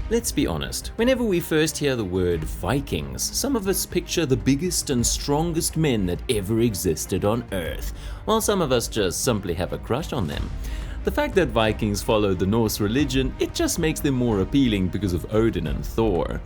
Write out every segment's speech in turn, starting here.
Let's be honest, whenever we first hear the word Vikings, some of us picture the biggest and strongest men that ever existed on Earth, while some of us just simply have a crush on them. The fact that Vikings followed the Norse religion, it just makes them more appealing because of Odin and Thor.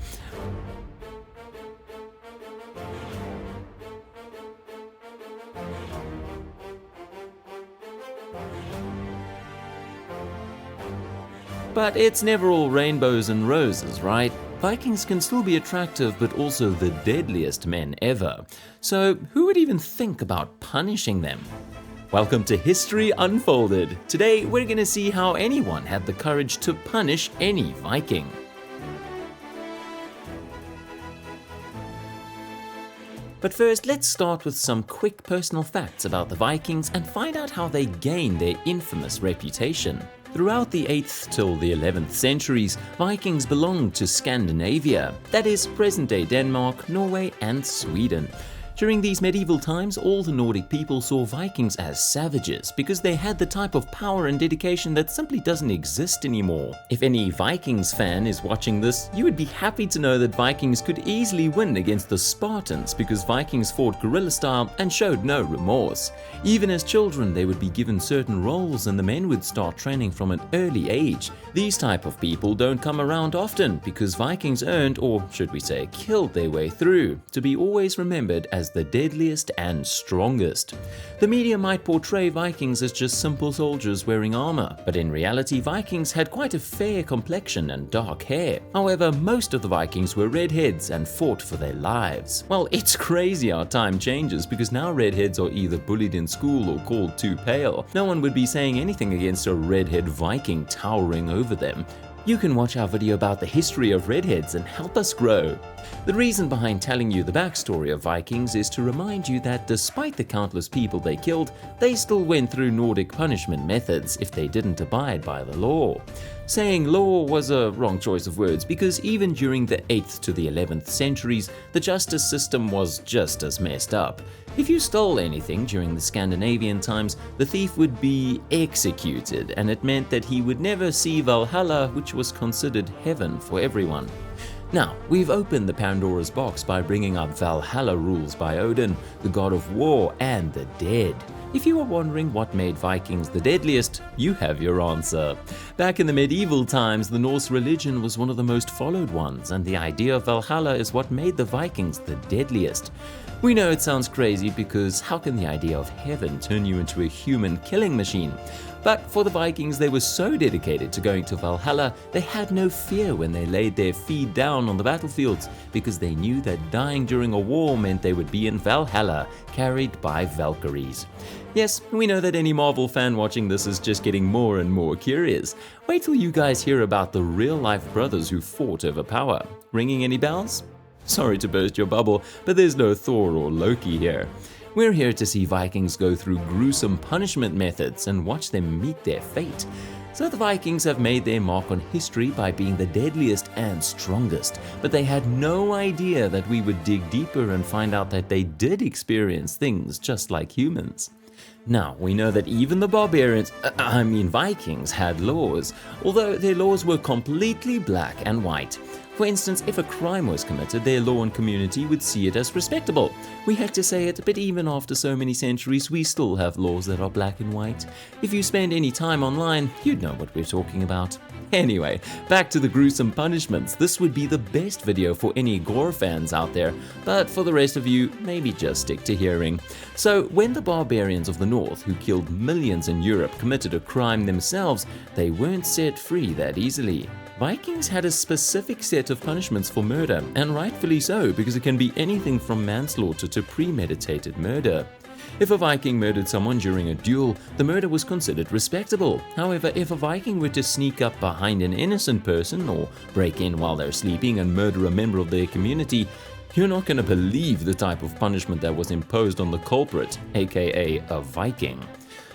But it's never all rainbows and roses, right? Vikings can still be attractive, but also the deadliest men ever. So who would even think about punishing them? Welcome to History Unfolded. Today we're going to see how anyone had the courage to punish any Viking. But first, let's start with some quick personal facts about the Vikings and find out how they gained their infamous reputation. Throughout the 8th till the 11th centuries, Vikings belonged to Scandinavia, that is, present-day Denmark, Norway and Sweden. During these medieval times, all the Nordic people saw Vikings as savages because they had the type of power and dedication that simply doesn't exist anymore. If any Vikings fan is watching this, you would be happy to know that Vikings could easily win against the Spartans because Vikings fought guerrilla style and showed no remorse. Even as children, they would be given certain roles and the men would start training from an early age. These type of people don't come around often because Vikings earned, or should we say killed their way through, to be always remembered as the deadliest and strongest. The media might portray Vikings as just simple soldiers wearing armor, but in reality Vikings had quite a fair complexion and dark hair. However, most of the Vikings were redheads and fought for their lives. Well, it's crazy how time changes because now redheads are either bullied in school or called too pale. No one would be saying anything against a redhead Viking towering over them. You can watch our video about the history of redheads and help us grow. The reason behind telling you the backstory of Vikings is to remind you that despite the countless people they killed, they still went through Nordic punishment methods if they didn't abide by the law. Saying law was a wrong choice of words because even during the 8th to the 11th centuries, the justice system was just as messed up. If you stole anything during the Scandinavian times, the thief would be executed, and it meant that he would never see Valhalla, which was considered heaven for everyone. Now, we've opened the Pandora's box by bringing up Valhalla Rules by Odin, the god of war and the dead. If you are wondering what made Vikings the deadliest, you have your answer. Back in the medieval times, the Norse religion was one of the most followed ones, and the idea of Valhalla is what made the Vikings the deadliest. We know it sounds crazy because how can the idea of heaven turn you into a human killing machine? But for the Vikings, they were so dedicated to going to Valhalla, they had no fear when they laid their feet down on the battlefields because they knew that dying during a war meant they would be in Valhalla, carried by Valkyries. Yes, we know that any Marvel fan watching this is just getting more and more curious. Wait till you guys hear about the real-life brothers who fought over power. Ringing any bells? Sorry to burst your bubble, but there's no Thor or Loki here. We're here to see Vikings go through gruesome punishment methods and watch them meet their fate. So the Vikings have made their mark on history by being the deadliest and strongest, but they had no idea that we would dig deeper and find out that they did experience things just like humans. Now, we know that even the Vikings had laws, although their laws were completely black and white. For instance, if a crime was committed, their law and community would see it as respectable. We hate to say it, but even after so many centuries, we still have laws that are black and white. If you spend any time online, you'd know what we're talking about. Anyway, back to the gruesome punishments. This would be the best video for any gore fans out there, but for the rest of you, maybe just stick to hearing. So, when the barbarians of the north, who killed millions in Europe, committed a crime themselves, they weren't set free that easily. Vikings had a specific set of punishments for murder, and rightfully so, because it can be anything from manslaughter to premeditated murder. If a Viking murdered someone during a duel, the murder was considered respectable. However, if a Viking were to sneak up behind an innocent person or break in while they're sleeping and murder a member of their community, you're not going to believe the type of punishment that was imposed on the culprit, aka a Viking.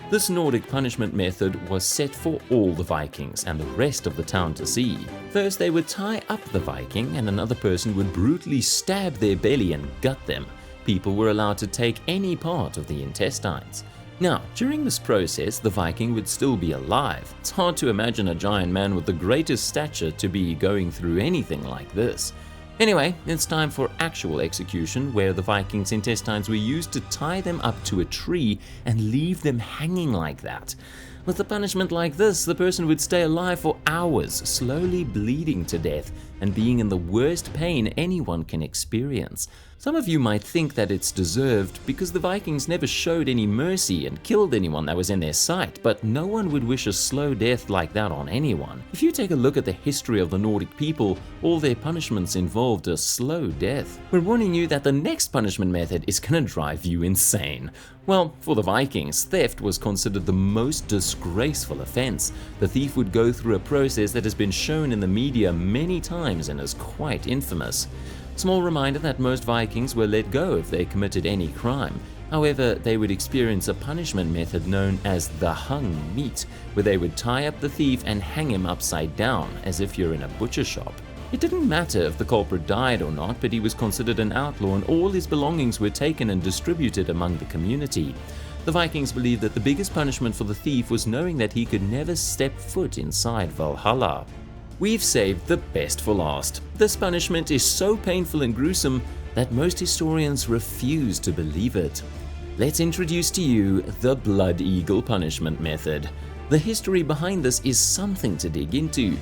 This Nordic punishment method was set for all the Vikings and the rest of the town to see. First, they would tie up the Viking and another person would brutally stab their belly and gut them. People were allowed to take any part of the intestines. Now, during this process, the Viking would still be alive. It's hard to imagine a giant man with the greatest stature to be going through anything like this. Anyway, it's time for actual execution, where the Vikings' intestines were used to tie them up to a tree and leave them hanging like that. With a punishment like this, the person would stay alive for hours, slowly bleeding to death and being in the worst pain anyone can experience. Some of you might think that it's deserved because the Vikings never showed any mercy and killed anyone that was in their sight, but no one would wish a slow death like that on anyone. If you take a look at the history of the Nordic people, all their punishments involved a slow death. We're warning you that the next punishment method is gonna drive you insane. Well, for the Vikings, theft was considered the most disgraceful offense. The thief would go through a process that has been shown in the media many times and is quite infamous. Small reminder that most Vikings were let go if they committed any crime. However, they would experience a punishment method known as the hung meat, where they would tie up the thief and hang him upside down, as if you're in a butcher shop. It didn't matter if the culprit died or not, but he was considered an outlaw and all his belongings were taken and distributed among the community. The Vikings believed that the biggest punishment for the thief was knowing that he could never step foot inside Valhalla. We've saved the best for last. This punishment is so painful and gruesome that most historians refuse to believe it. Let's introduce to you the Blood Eagle punishment method. The history behind this is something to dig into.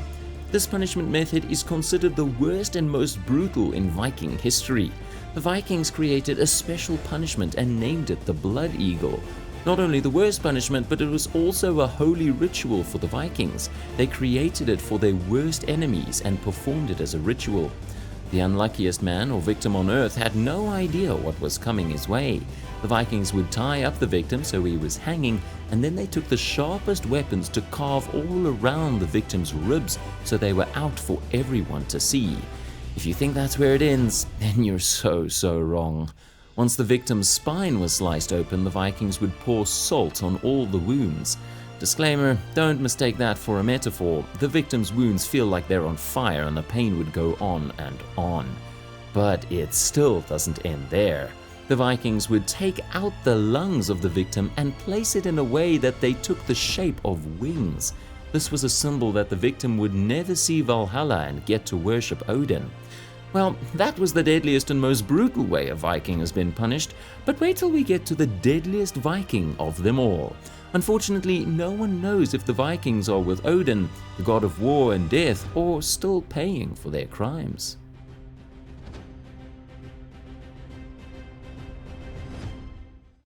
This punishment method is considered the worst and most brutal in Viking history. The Vikings created a special punishment and named it the Blood Eagle. Not only the worst punishment, but it was also a holy ritual for the Vikings. They created it for their worst enemies and performed it as a ritual. The unluckiest man or victim on earth had no idea what was coming his way. The Vikings would tie up the victim so he was hanging, and then they took the sharpest weapons to carve all around the victim's ribs so they were out for everyone to see. If you think that's where it ends, then you're so wrong. Once the victim's spine was sliced open, the Vikings would pour salt on all the wounds. Disclaimer, don't mistake that for a metaphor. The victim's wounds feel like they're on fire and the pain would go on and on. But it still doesn't end there. The Vikings would take out the lungs of the victim and place it in a way that they took the shape of wings. This was a symbol that the victim would never see Valhalla and get to worship Odin. Well, that was the deadliest and most brutal way a Viking has been punished, but wait till we get to the deadliest Viking of them all. Unfortunately, no one knows if the Vikings are with Odin, the god of war and death, or still paying for their crimes.